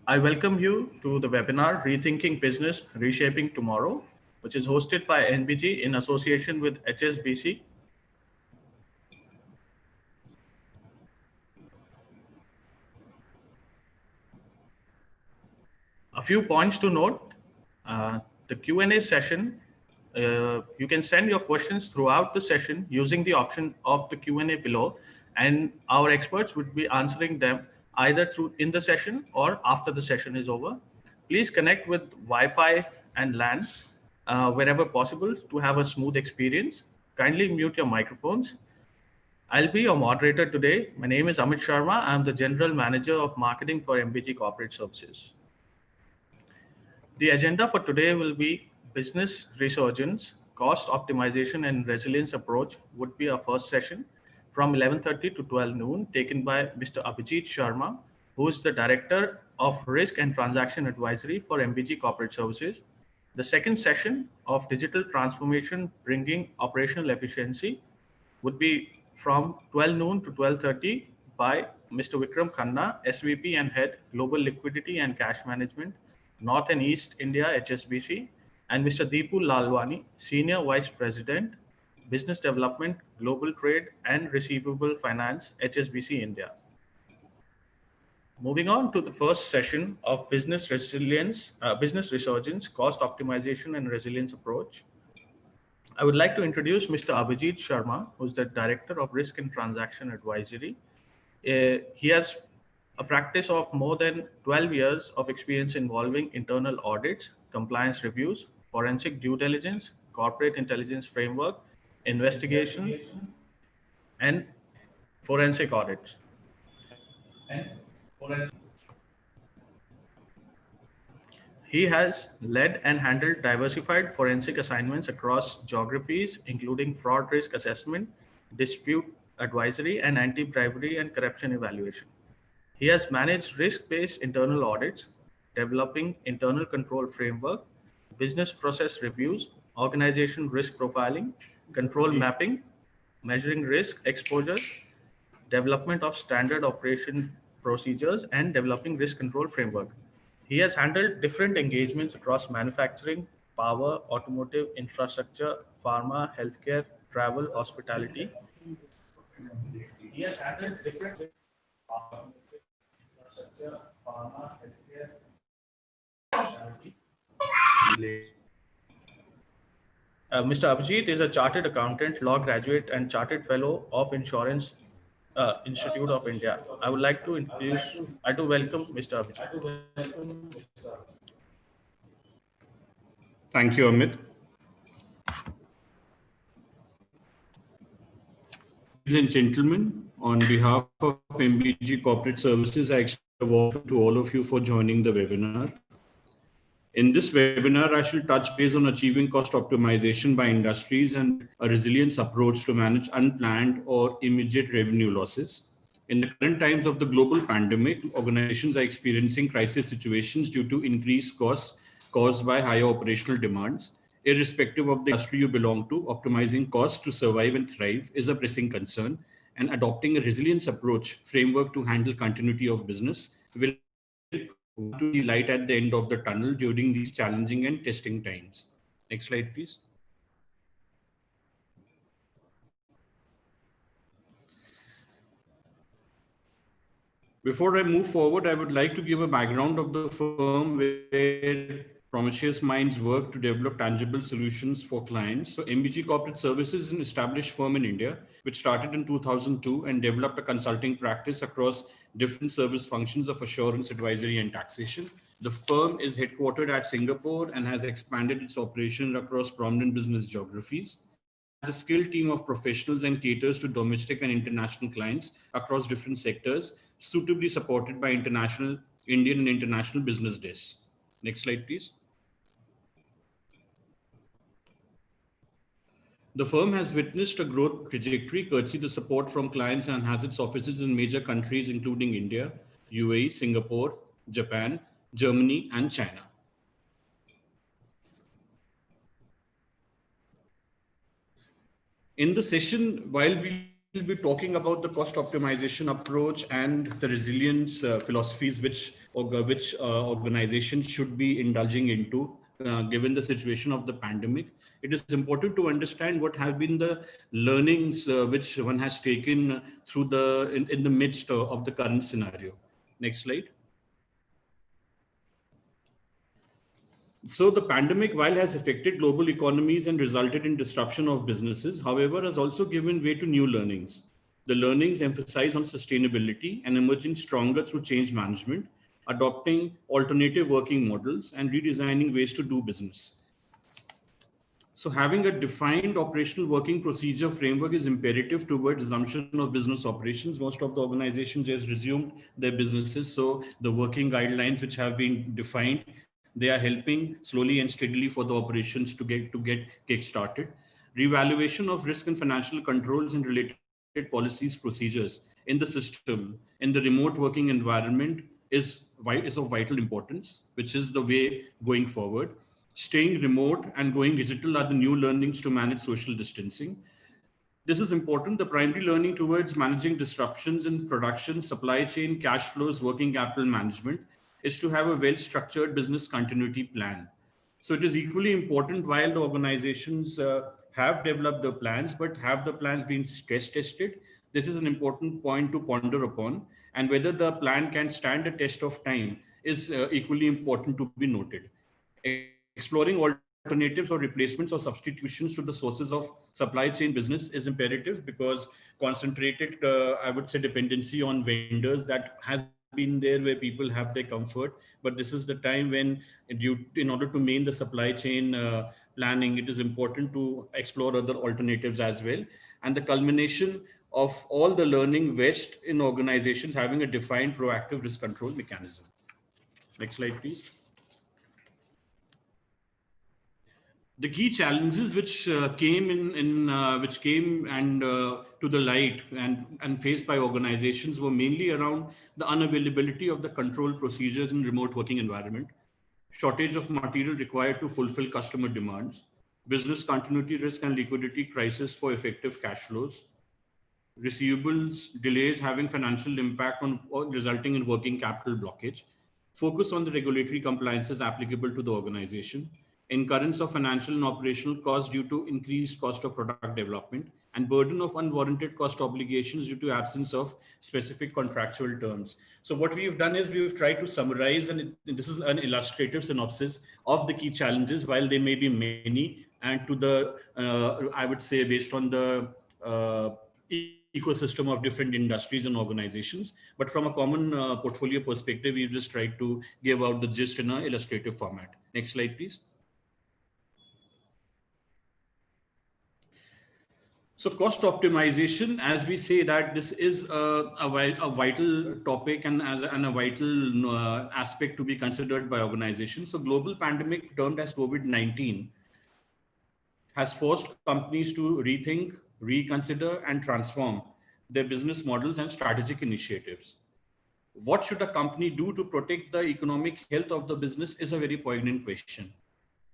I welcome you to the webinar Rethinking Business, Reshaping Tomorrow, which is hosted by NBG in association with HSBC. A few points to note. The Q&A session, you can send your questions throughout the session using the option of the Q&A below, and our experts would be answering them either through in the session or after the session is over. Please connect with Wi-Fi and LAN wherever possible to have a smooth experience. Kindly mute your microphones. I'll be your moderator today. My name is Amit Sharma. I'm the General Manager of Marketing for MBG Corporate Services. The agenda for today will be business resurgence, cost optimization and resilience approach would be our first session from 11:30 to 12 noon, taken by Mr. Abhijit Sharma, who is the Director of Risk and Transaction Advisory for MBG Corporate Services. The second session of digital transformation bringing operational efficiency would be from 12 noon to 12:30 by Mr. Vikram Khanna, SVP and Head Global Liquidity and Cash Management, North and East India, HSBC, and Mr. Deepu Lalwani, Senior Vice President, Business Development, Global Trade and Receivable Finance, HSBC India. Moving on to the first session of business resilience, business resurgence, cost optimization and resilience approach. I would like to introduce Mr. Abhijit Sharma, who's the Director of Risk and Transaction Advisory. He has a practice of more than 12 years of experience involving internal audits, compliance reviews, forensic due diligence, corporate intelligence framework, investigation, and forensic audits. He has led and handled diversified forensic assignments across geographies, including fraud risk assessment, dispute advisory, and anti-bribery and corruption evaluation. He has managed risk-based internal audits, developing internal control framework, business process reviews, organization risk profiling, control mapping, measuring risk exposures, development of standard operation procedures, and developing risk control framework. He has handled different engagements across manufacturing, power, automotive, infrastructure, pharma, healthcare, travel, hospitality. He has handled different infrastructure, pharma, healthcare, hospitality. Mr. Abhijit is a chartered accountant, law graduate, and chartered fellow of Insurance Institute of India. I would like to welcome Mr. Abhijit. Thank you, Amit. Ladies and gentlemen, on behalf of MBG Corporate Services, I extend a welcome to all of you for joining the webinar. In this webinar, I shall touch base on achieving cost optimization by industries and a resilience approach to manage unplanned or immediate revenue losses. In the current times of the global pandemic, organizations are experiencing crisis situations due to increased costs caused by higher operational demands. Irrespective of the industry you belong to, optimizing costs to survive and thrive is a pressing concern, and adopting a resilience approach framework to handle continuity of business will help to see light at the end of the tunnel during these challenging and testing times. Next slide, please. Before I move forward, I would like to give a background of the firm where Prometheus Minds work to develop tangible solutions for clients. So MBG Corporate Services is an established firm in India, which started in 2002 and developed a consulting practice across different service functions of assurance, advisory, and taxation. The firm is headquartered at Singapore and has expanded its operations across prominent business geographies. A skilled team of professionals and caters to domestic and international clients across different sectors, suitably supported by Indian and international business desks. Next slide, please. The firm has witnessed a growth trajectory courtesy to support from clients and has its offices in major countries including India, UAE, Singapore, Japan, Germany, and China. In the session, while we be talking about the cost optimization approach and the resilience philosophies which organizations should be indulging into given the situation of the pandemic. It is important to understand what have been the learnings which one has taken through in the midst of the current scenario. Next slide. So the pandemic, while has affected global economies and resulted in disruption of businesses, however, has also given way to new learnings. The learnings emphasize on sustainability and emerging stronger through change management, adopting alternative working models, and redesigning ways to do business. So having a defined operational working procedure framework is imperative toward resumption of business operations. Most of the organizations just resumed their businesses. So the working guidelines which have been defined, they are helping slowly and steadily for the operations to get kick-started. Reevaluation of risk and financial controls and related policies, procedures in the system, in the remote working environment is of vital importance, which is the way going forward. Staying remote and going digital are the new learnings to manage social distancing. This is important. The primary learning towards managing disruptions in production, supply chain, cash flows, working capital management is to have a well-structured business continuity plan. So it is equally important while the organizations have developed the plans, but have the plans been stress tested? This is an important point to ponder upon, and whether the plan can stand the test of time is equally important to be noted. Exploring alternatives or replacements or substitutions to the sources of supply chain business is imperative, because concentrated, I would say, dependency on vendors that has been there where people have their comfort. But this is the time when, in order to maintain the supply chain planning, it is important to explore other alternatives as well. And the culmination of all the learning vests in organizations having a defined proactive risk control mechanism. Next slide, please. The key challenges which came to the light and faced by organizations were mainly around the unavailability of the control procedures in remote working environment, shortage of material required to fulfill customer demands, business continuity risk and liquidity crisis for effective cash flows, receivables delays having financial impact on resulting in working capital blockage, focus on the regulatory compliances applicable to the organization, incurrence of financial and operational costs due to increased cost of product development, and burden of unwarranted cost obligations due to absence of specific contractual terms. So what we've done is we've tried to summarize, and this is an illustrative synopsis of the key challenges, while they may be many, and to the, I would say, based on the ecosystem of different industries and organizations. But from a common portfolio perspective, we've just tried to give out the gist in an illustrative format. Next slide, please. So cost optimization, as we say that this is a vital topic and a vital aspect to be considered by organizations. So global pandemic termed as COVID-19 has forced companies to rethink, reconsider, and transform their business models and strategic initiatives. What should a company do to protect the economic health of the business is a very poignant question.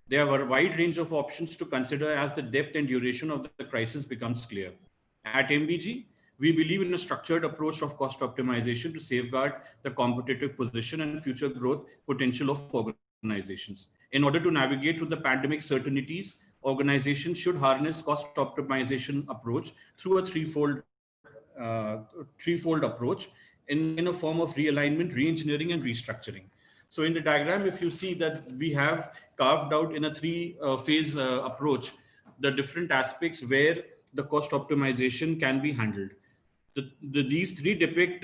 There are a wide range of options to consider as the depth and duration of the crisis becomes clear. At MBG, we believe in a structured approach of cost optimization to safeguard the competitive position and future growth potential of organizations. In order to navigate through the pandemic certainties, organizations should harness cost optimization approach through a threefold approach in a form of realignment, re-engineering, and restructuring. So in the diagram, if you see that we have carved out in a three-phase approach the different aspects where the cost optimization can be handled. These three depict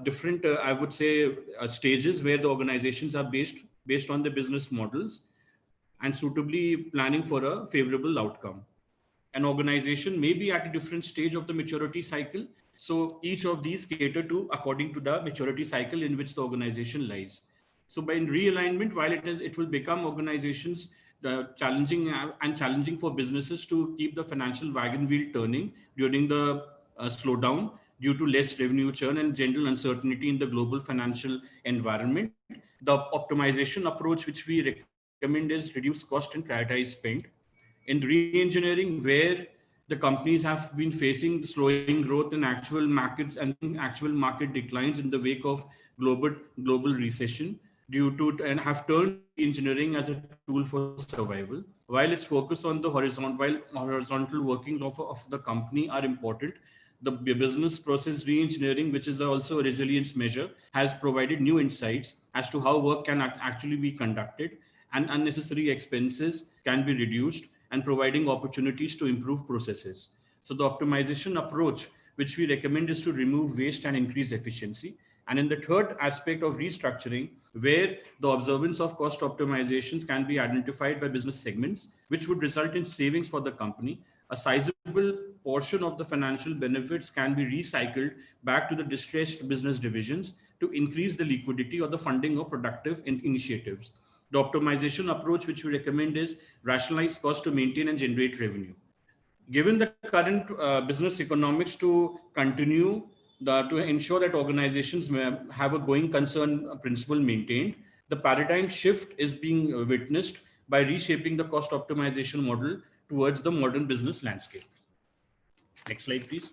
different, I would say, stages where the organizations are based on the business models and suitably planning for a favorable outcome. An organization may be at a different stage of the maturity cycle. So each of these cater to according to the maturity cycle in which the organization lies. So by realignment, while it will become organizations challenging for businesses to keep the financial wagon wheel turning during the slowdown due to less revenue churn and general uncertainty in the global financial environment. The optimization approach which we recommend is reduce cost and prioritize spend. In re-engineering, where the companies have been facing slowing growth in actual markets and actual market declines in the wake of global recession due to and have turned engineering as a tool for survival. While its focus on the horizontal working of the company are important, the business process re-engineering, which is also a resilience measure, has provided new insights as to how work can actually be conducted and unnecessary expenses can be reduced and providing opportunities to improve processes. So the optimization approach, which we recommend, is to remove waste and increase efficiency. And in the third aspect of restructuring, where the observance of cost optimizations can be identified by business segments, which would result in savings for the company, a sizable portion of the financial benefits can be recycled back to the distressed business divisions to increase the liquidity or the funding of productive initiatives. The optimization approach which we recommend is rationalize cost to maintain and generate revenue. Given the current business economics to continue to ensure that organizations may have a going concern principle maintained, the paradigm shift is being witnessed by reshaping the cost optimization model towards the modern business landscape. Next slide, please.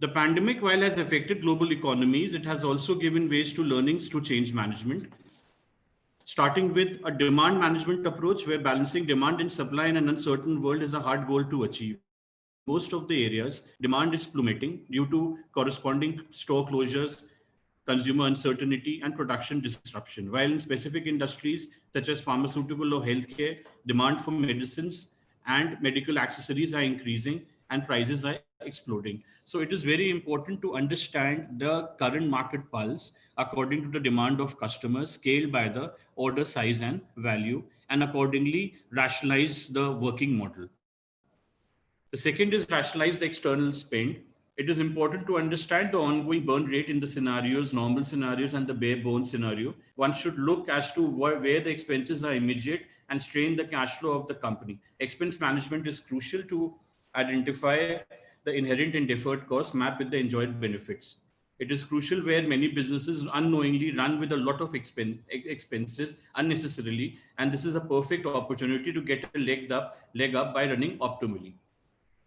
The pandemic, while has affected global economies, it has also given ways to learnings to change management, starting with a demand management approach where balancing demand and supply in an uncertain world is a hard goal to achieve. Most of the areas, demand is plummeting due to corresponding store closures, consumer uncertainty, and production disruption. While in specific industries such as pharmaceutical or healthcare, demand for medicines and medical accessories are increasing and prices are exploding. So it is very important to understand the current market pulse according to the demand of customers, scaled by the order size and value, and accordingly rationalize the working model. The second is rationalize the external spend. It is important to understand the ongoing burn rate in the scenarios, normal scenarios, and the bare bones scenario. One should look as to where the expenses are immediate and strain the cash flow of the company. Expense management is crucial to identify the inherent and deferred costs mapped with the enjoyed benefits. It is crucial where many businesses unknowingly run with a lot of expenses unnecessarily, and this is a perfect opportunity to get a leg up by running optimally.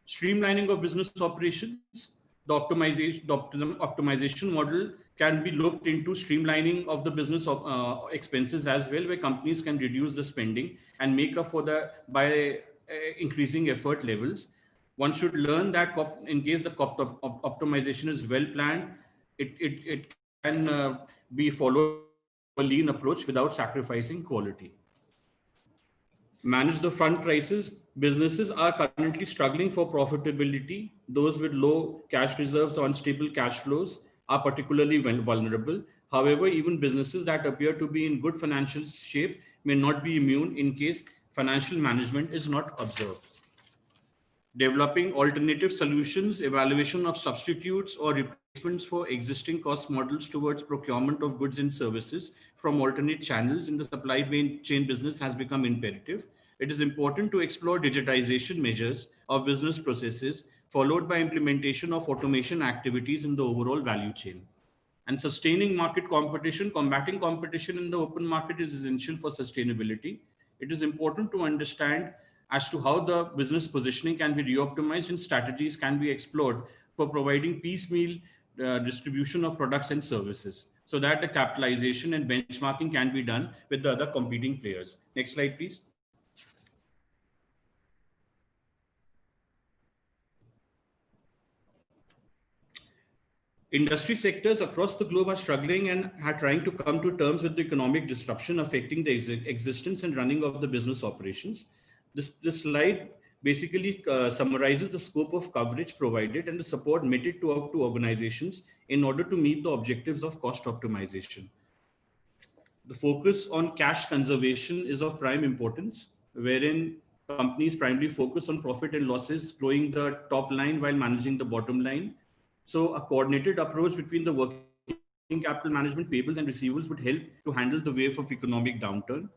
Streamlining of business operations. The optimization model can be looked into streamlining of the business expenses as well, where companies can reduce the spending and make up for by increasing effort levels. One should learn that in case the optimization is well planned, it can be followed a lean approach without sacrificing quality. Manage the front crisis. Businesses are currently struggling for profitability. Those with low cash reserves or unstable cash flows are particularly vulnerable. However, even businesses that appear to be in good financial shape may not be immune in case financial management is not observed. Developing alternative solutions, evaluation of substitutes or replacements for existing cost models towards procurement of goods and services from alternate channels in the supply chain business has become imperative. It is important to explore digitization measures of business processes, followed by implementation of automation activities in the overall value chain. And sustaining market competition, combating competition in the open market is essential for sustainability. It is important to understand as to how the business positioning can be reoptimized and strategies can be explored for providing piecemeal distribution of products and services so that the capitalization and benchmarking can be done with the other competing players. Next slide, please. Industry sectors across the globe are struggling and are trying to come to terms with the economic disruption affecting the existence and running of the business operations. This slide basically summarizes the scope of coverage provided and the support meted to organizations in order to meet the objectives of cost optimization. The focus on cash conservation is of prime importance, wherein companies primarily focus on profit and losses, growing the top line while managing the bottom line. So a coordinated approach between the working capital management, payables and receivables would help to handle the wave of economic downturn.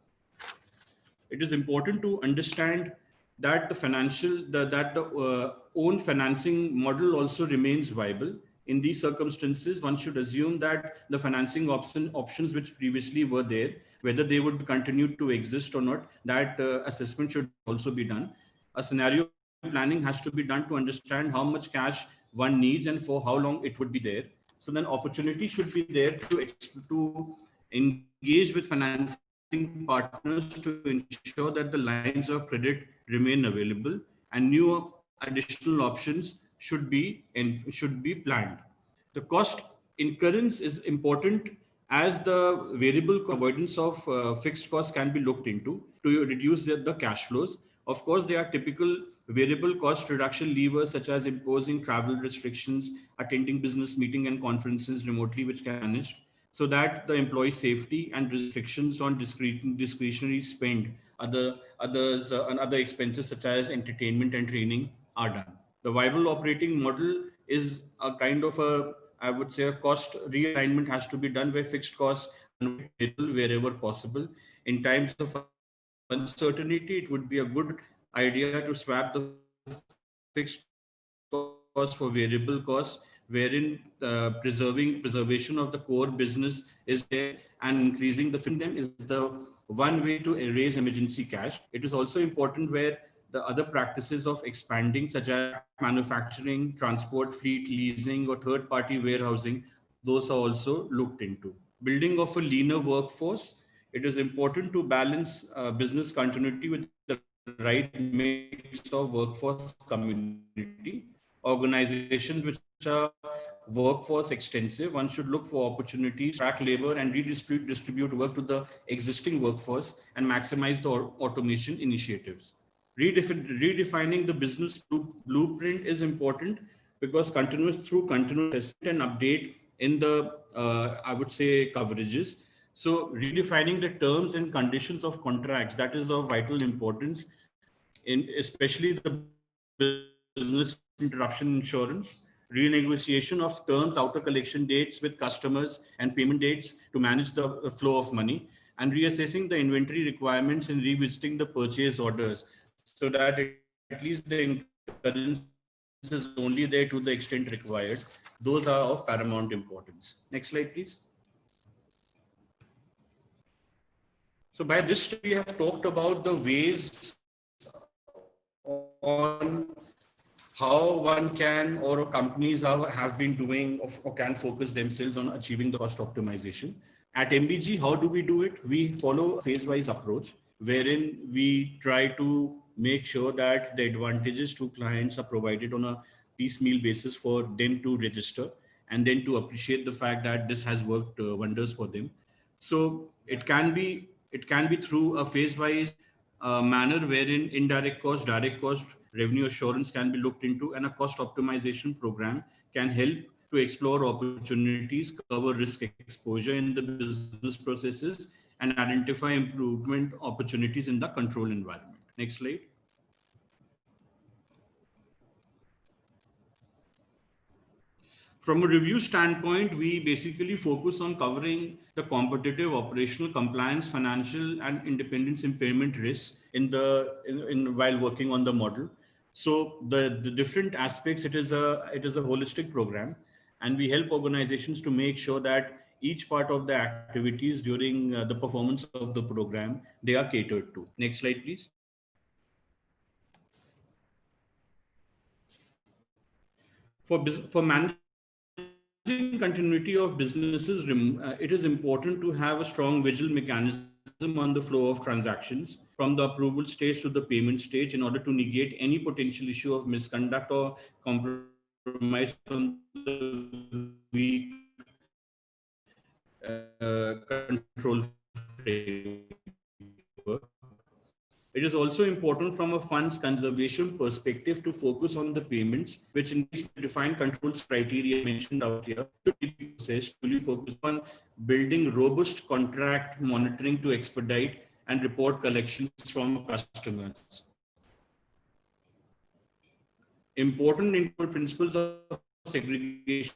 It is important to understand that the own financing model also remains viable. In these circumstances, one should assume that the financing options which previously were there, whether they would continue to exist or not, that assessment should also be done. A scenario planning has to be done to understand how much cash one needs and for how long it would be there. So then opportunity should be there to engage with financing partners to ensure that the lines of credit remain available and new additional options should be planned. The cost incurrence is important as the variable avoidance of fixed costs can be looked into to reduce the cash flows. Of course, there are typical variable cost reduction levers such as imposing travel restrictions, attending business meeting and conferences remotely, which can be managed so that the employee safety and restrictions on discretionary spend, and other expenses such as entertainment and training are done. The viable operating model is a kind of a, I would say, a cost realignment has to be done where fixed costs are variable wherever possible. In times of uncertainty, it would be a good idea to swap the fixed cost for variable costs, wherein preservation of the core business is there and increasing the them is the one way to raise emergency cash. It is also important where the other practices of expanding, such as manufacturing, transport, fleet leasing, or third-party warehousing, those are also looked into. Building of a leaner workforce, it is important to balance business continuity with the right mix of workforce community. Organizations which are workforce extensive, one should look for opportunities, track labor, and redistribute work to the existing workforce and maximize the automation initiatives. Redefining the business blueprint is important because continuous assessment and update in the I would say coverages. So redefining the terms and conditions of contracts, that is of vital importance, in especially the business interruption insurance, renegotiation of terms, outer collection dates with customers, and payment dates to manage the flow of money, and reassessing the inventory requirements and revisiting the purchase orders so that at least the incurrence is only there to the extent required. Those are of paramount importance. Next slide, please. So by this step, we have talked about the ways on how one can or companies have been doing or can focus themselves on achieving the cost optimization. At MBG, how do we do it? We follow a phase-wise approach wherein we try to make sure that the advantages to clients are provided on a piecemeal basis for them to register and then to appreciate the fact that this has worked wonders for them. So it can be through a phase-wise manner wherein indirect cost, direct cost, revenue assurance can be looked into, and a cost optimization program can help to explore opportunities, cover risk exposure in the business processes, and identify improvement opportunities in the control environment. Next slide. From a review standpoint, we basically focus on covering the competitive, operational, compliance, financial, and independence impairment risks while working on the model. So the different aspects, it is a holistic program, and we help organizations to make sure that each part of the activities during the performance of the program, they are catered to. Next slide, please. For managing continuity of businesses, it is important to have a strong vigil mechanism on the flow of transactions from the approval stage to the payment stage in order to negate any potential issue of misconduct or compromise on the weak control framework. It is also important from a funds conservation perspective to focus on the payments, which in these defined controls criteria mentioned out here, should be processed, fully focus on building robust contract monitoring to expedite and report collections from customers. Important internal principles of segregation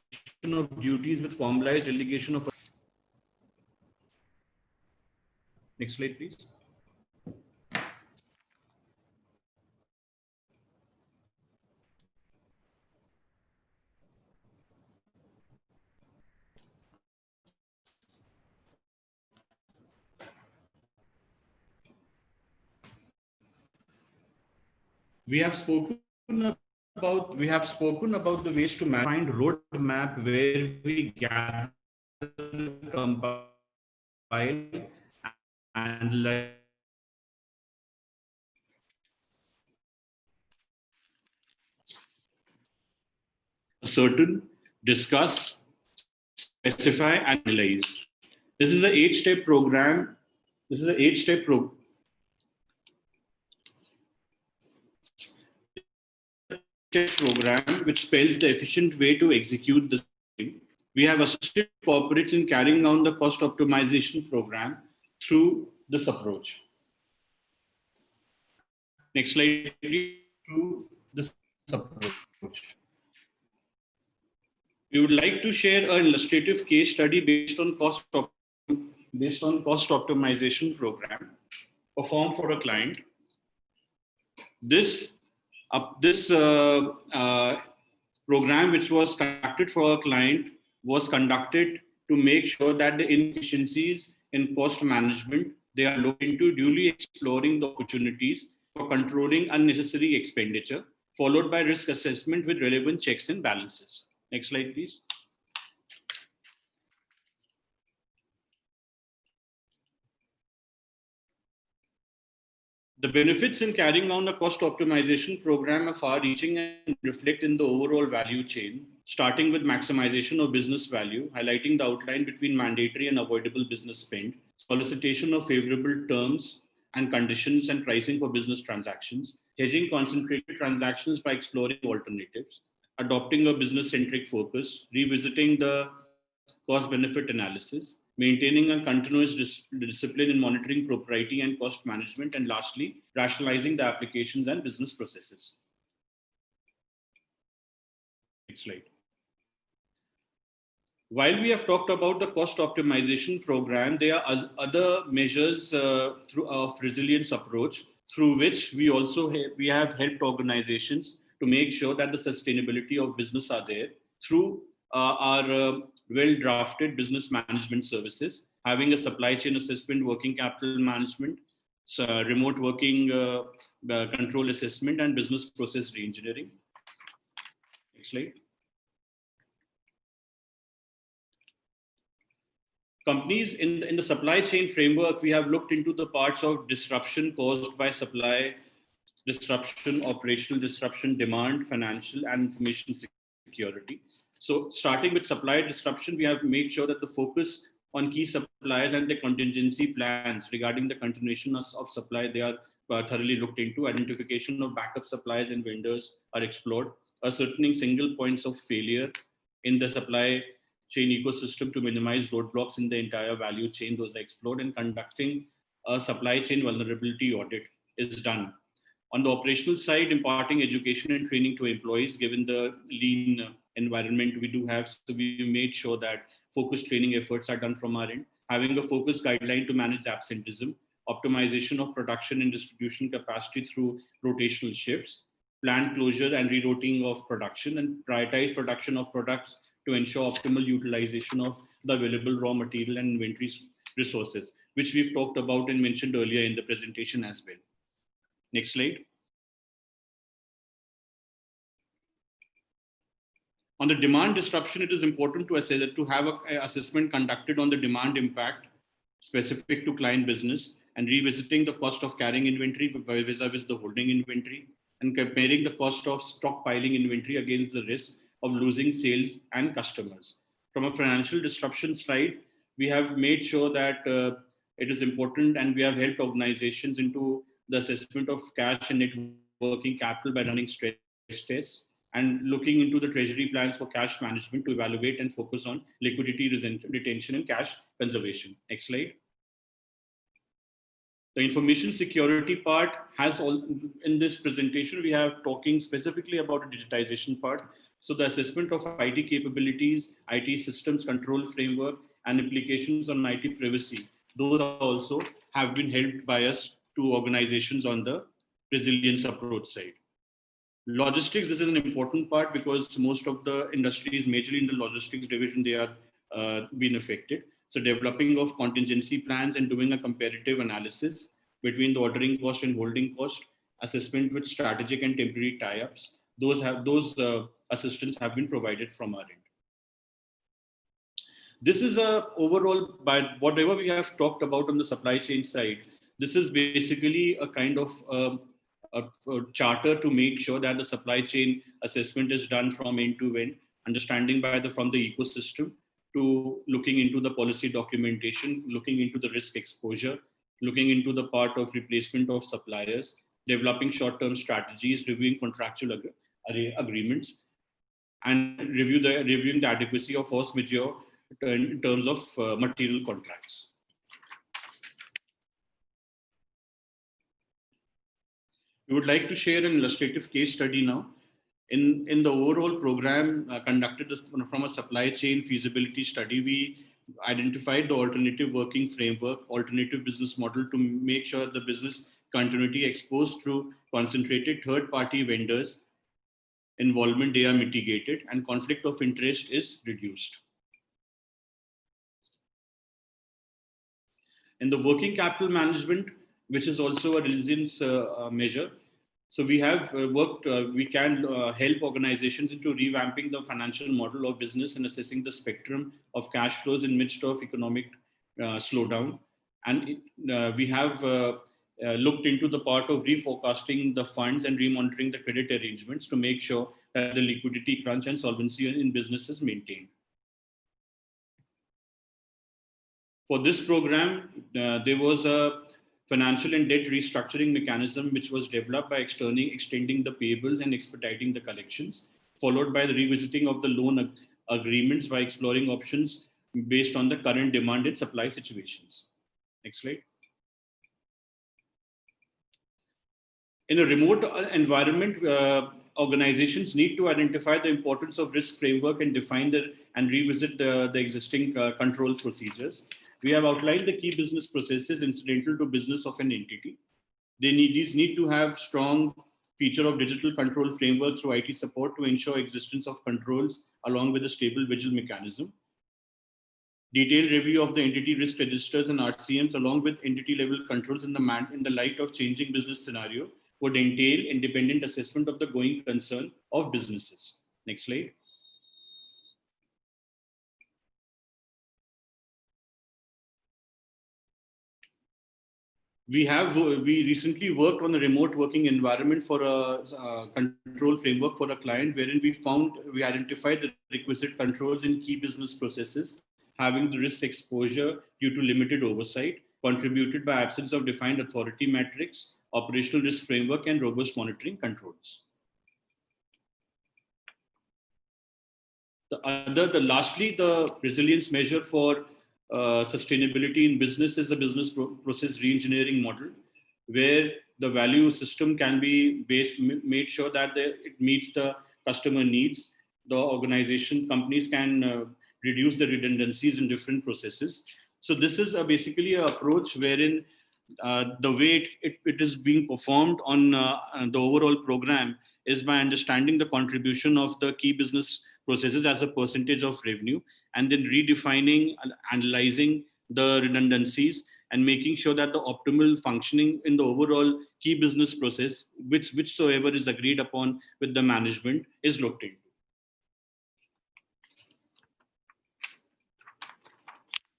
of duties with formalized delegation of. Next slide, please. We have spoken about the ways to find roadmap where we gather, compile, analyze, certain, discuss, specify, and analyze. This is an 8-step program. This is an 8-step program which spells the efficient way to execute this. We have assisted corporates in carrying out the cost optimization program through this approach. Next slide, please. Through this approach. We would like to share an illustrative case study based on cost optimization program performed for a client. This program, which was conducted for a client, was conducted to make sure that the inefficiencies in cost management, they are looked into, duly exploring the opportunities for controlling unnecessary expenditure, followed by risk assessment with relevant checks and balances. Next slide, please. The benefits in carrying out a cost optimization program are far-reaching and reflect in the overall value chain, starting with maximization of business value, highlighting the outline between mandatory and avoidable business spend, solicitation of favorable terms and conditions and pricing for business transactions, hedging concentrated transactions by exploring alternatives, adopting a business-centric focus, revisiting the cost-benefit analysis, maintaining a continuous discipline in monitoring propriety and cost management, and lastly, rationalizing the applications and business processes. Next slide. While we have talked about the cost optimization program, there are other measures of resilience approach through which we have helped organizations to make sure that the sustainability of business are there through our well-drafted business management services, having a supply chain assessment, working capital management, remote working control assessment, and business process reengineering. Next slide. Companies in the supply chain framework, we have looked into the parts of disruption caused by supply disruption, operational disruption, demand, financial, and information security. So starting with supply disruption, we have made sure that the focus on key suppliers and the contingency plans regarding the continuation of supply, they are thoroughly looked into. Identification of backup suppliers and vendors are explored. Ascertaining single points of failure in the supply chain ecosystem to minimize roadblocks in the entire value chain, those are explored, and conducting a supply chain vulnerability audit is done. On the operational side, imparting education and training to employees, given the lean environment we do have. So we made sure that focused training efforts are done from our end, having a focused guideline to manage absenteeism, optimization of production and distribution capacity through rotational shifts, plant closure and rerouting of production, and prioritize production of products to ensure optimal utilization of the available raw material and inventory resources, which we've talked about and mentioned earlier in the presentation as well. Next slide. On the demand disruption, it is important to assess to have an assessment conducted on the demand impact specific to client business, and revisiting the cost of carrying inventory vis-a-vis the holding inventory, and comparing the cost of stockpiling inventory against the risk of losing sales and customers. From a financial disruption side, we have made sure that it is important, and we have helped organizations into the assessment of cash and net working capital by running stress tests and looking into the treasury plans for cash management to evaluate and focus on liquidity retention and cash conservation. Next slide. The information security part has all in this presentation, we have talking specifically about the digitization part. So the assessment of IT capabilities, IT systems control framework, and implications on IT privacy, those also have been helped by us to organizations on the resilience approach side. Logistics, this is an important part because most of the industries, majorly in the logistics division, they are being affected. So developing of contingency plans and doing a comparative analysis between the ordering cost and holding cost, assessment with strategic and temporary tie-ups. Those assistance have been provided from our end. This is a overall, by whatever we have talked about on the supply chain side, this is basically a kind of a charter to make sure that the supply chain assessment is done from end to end, understanding from the ecosystem to looking into the policy documentation, looking into the risk exposure, looking into the part of replacement of suppliers, developing short-term strategies, reviewing contractual agreements, and reviewing the adequacy of force majeure in terms of material contracts. We would like to share an illustrative case study now. In the overall program conducted from a supply chain feasibility study, we identified the alternative working framework, alternative business model to make sure the business continuity exposed through concentrated third-party vendors involvement, they are mitigated, and conflict of interest is reduced. In the working capital management, which is also a resilience measure, so we have we can help organizations into revamping the financial model of business and assessing the spectrum of cash flows in midst of economic slowdown. And we have looked into the part of reforecasting the funds and remonitoring the credit arrangements to make sure that the liquidity crunch and solvency in business is maintained. For this program, there was a financial and debt restructuring mechanism which was developed by extending the payables and expediting the collections, followed by the revisiting of the loan agreements by exploring options based on the current demand and supply situations. Next slide. In a remote environment, organizations need to identify the importance of risk framework and define and revisit the existing control procedures. We have outlined the key business processes incidental to business of an entity. These need to have strong feature of digital control framework through IT support to ensure existence of controls along with a stable vigil mechanism. Detailed review of the entity risk registers and RCMs along with entity level controls in the light of changing business scenario would entail independent assessment of the going concern of businesses. Next slide. We recently worked on a remote working environment for a control framework for a client, wherein we identified the requisite controls in key business processes, having the risk exposure due to limited oversight, contributed by absence of defined authority metrics, operational risk framework, and robust monitoring controls. Lastly, the resilience measure for sustainability in business is a business process reengineering model, where the value system can be made sure that it meets the customer needs. The companies can reduce the redundancies in different processes. So this is basically an approach wherein the way it is being performed on the overall program is by understanding the contribution of the key business processes as a percentage of revenue, and then redefining and analyzing the redundancies and making sure that the optimal functioning in the overall key business process, whichsoever is agreed upon with the management, is looked into.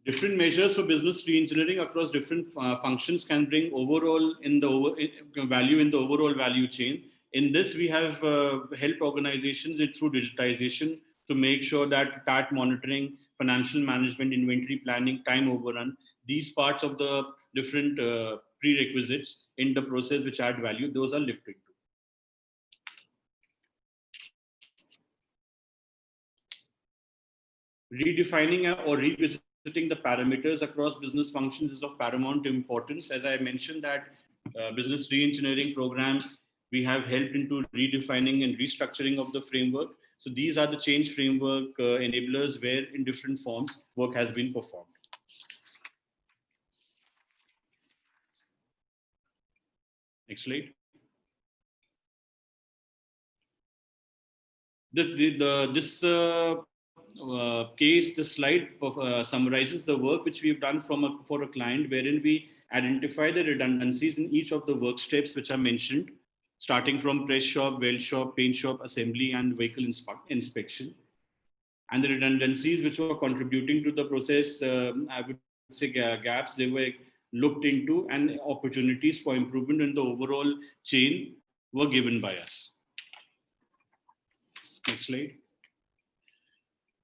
Different measures for business reengineering across different functions can bring value in the overall value chain. In this, we have helped organizations through digitization to make sure that TAT monitoring, financial management, inventory planning, time overrun, these parts of the different prerequisites in the process which add value, those are looked into. Redefining or revisiting the parameters across business functions is of paramount importance. As I mentioned that business reengineering program, we have helped into redefining and restructuring of the framework. So these are the change framework enablers where in different forms work has been performed. Next slide. This slide summarizes the work which we've done for a client, wherein we identify the redundancies in each of the work steps which are mentioned starting from press shop, weld shop, paint shop, assembly, and vehicle inspection. And the redundancies which were contributing to the process, I would say gaps, they were looked into, and opportunities for improvement in the overall chain were given by us. Next slide.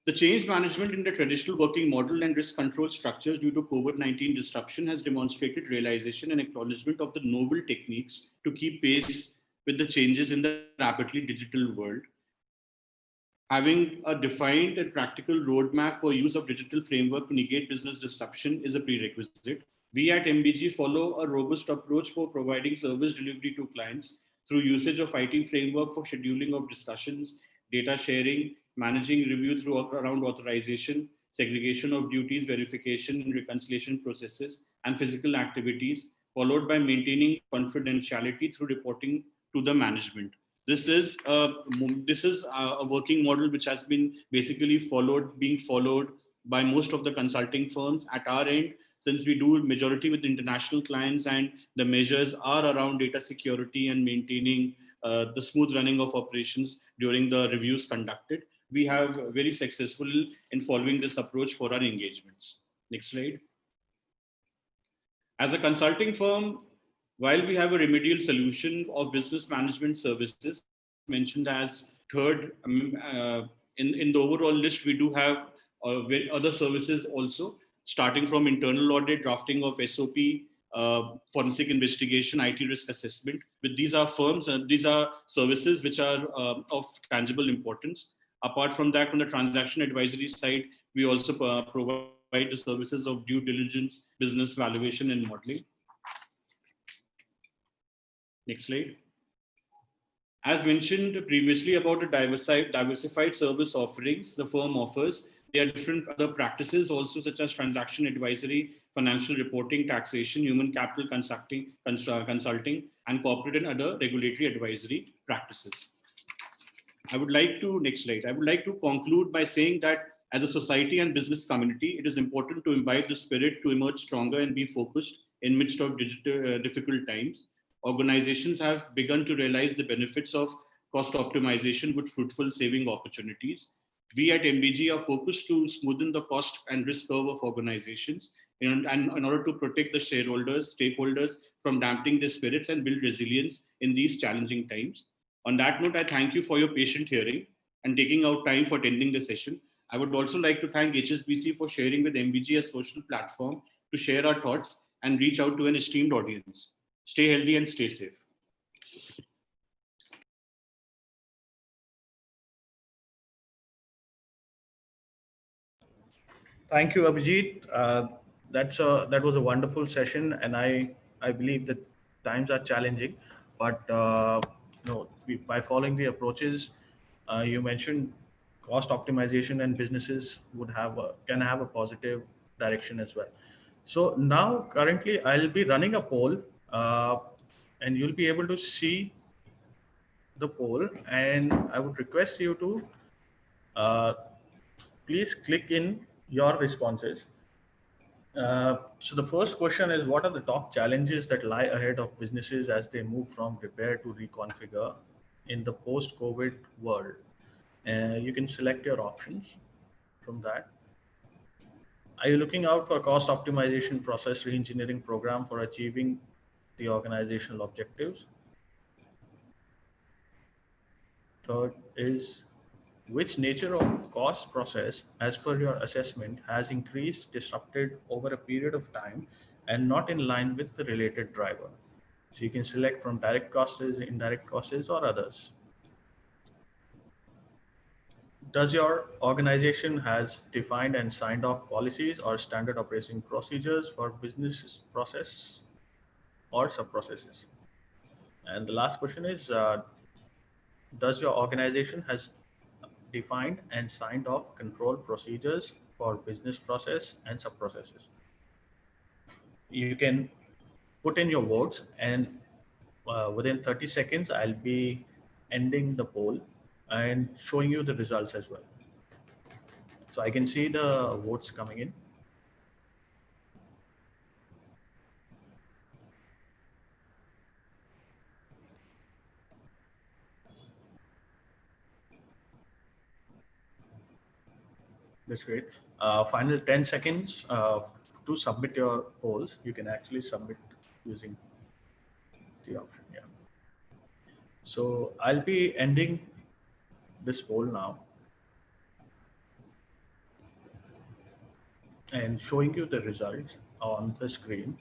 The change management in the traditional working model and risk control structures due to COVID-19 disruption has demonstrated realization and acknowledgement of the novel techniques to keep pace with the changes in the rapidly digital world. Having a defined and practical roadmap for use of digital framework to negate business disruption is a prerequisite. We at MBG follow a robust approach for providing service delivery to clients through usage of IT framework for scheduling of discussions, data sharing, managing review through around authorization, segregation of duties, verification and reconciliation processes, and physical activities, followed by maintaining confidentiality through reporting to the management. This is a working model which has been basically being followed by most of the consulting firms at our end, since we do majority with international clients, and the measures are around data security and maintaining the smooth running of operations during the reviews conducted. We have very successful in following this approach for our engagements. Next slide. As a consulting firm, while we have a remedial solution of business management services mentioned as third, in the overall list, we do have other services also, starting from internal audit, drafting of SOP, forensic investigation, IT risk assessment. But these are firms, these are services which are of tangible importance. Apart from that, on the transaction advisory side, we also provide the services of due diligence, business valuation, and modeling. Next slide. As mentioned previously about the diversified service offerings the firm offers, there are different other practices also, such as transaction advisory, financial reporting, taxation, human capital consulting, and corporate and other regulatory advisory practices. Next slide. I would like to conclude by saying that as a society and business community, it is important to imbibe the spirit to emerge stronger and be focused in midst of difficult times. Organizations have begun to realize the benefits of cost optimization with fruitful saving opportunities. We at MBG are focused to smoothen the cost and risk curve of organizations in order to protect the stakeholders from dampening their spirits and build resilience in these challenging times. On that note, I thank you for your patient hearing and taking out time for attending the session. I would also like to thank HSBC for sharing with MBG a social platform to share our thoughts and reach out to an esteemed audience. Stay healthy and stay safe. Thank you, Abhijit. That was a wonderful session, and I believe that times are challenging, but by following the approaches you mentioned, cost optimization and businesses can have a positive direction as well. So now, currently, I'll be running a poll, and you'll be able to see the poll. And I would request you to please click in your responses. So the first question is, what are the top challenges that lie ahead of businesses as they move from repair to reconfigure in the post-COVID world? You can select your options from that. Are you looking out for cost optimization process reengineering program for achieving the organizational objectives? Third is, which nature of cost process, as per your assessment, has increased, disrupted over a period of time and not in line with the related driver? So you can select from direct costs, indirect costs, or others. Does your organization has defined and signed off policies or standard operating procedures for business process or sub-processes? And the last question is, does your organization has defined and signed off control procedures for business process and sub-processes? You can put in your votes, and within 30 seconds, I'll be ending the poll and showing you the results as well. So I can see the votes coming in. That's great. Final 10 seconds to submit your polls. You can actually submit using the option. Yeah. So I'll be ending this poll now and showing you the results on the screen.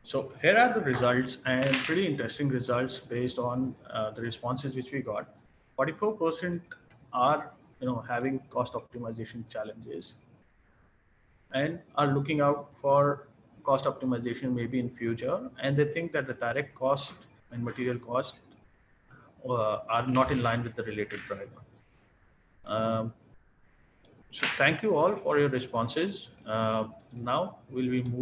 So here are the results, and pretty interesting results based on the responses which we got. 44% are having cost optimization challenges and are looking out for cost optimization maybe in future, and they think that the direct cost and material cost are not in line with the related driver. So thank you all for your responses. Now will we move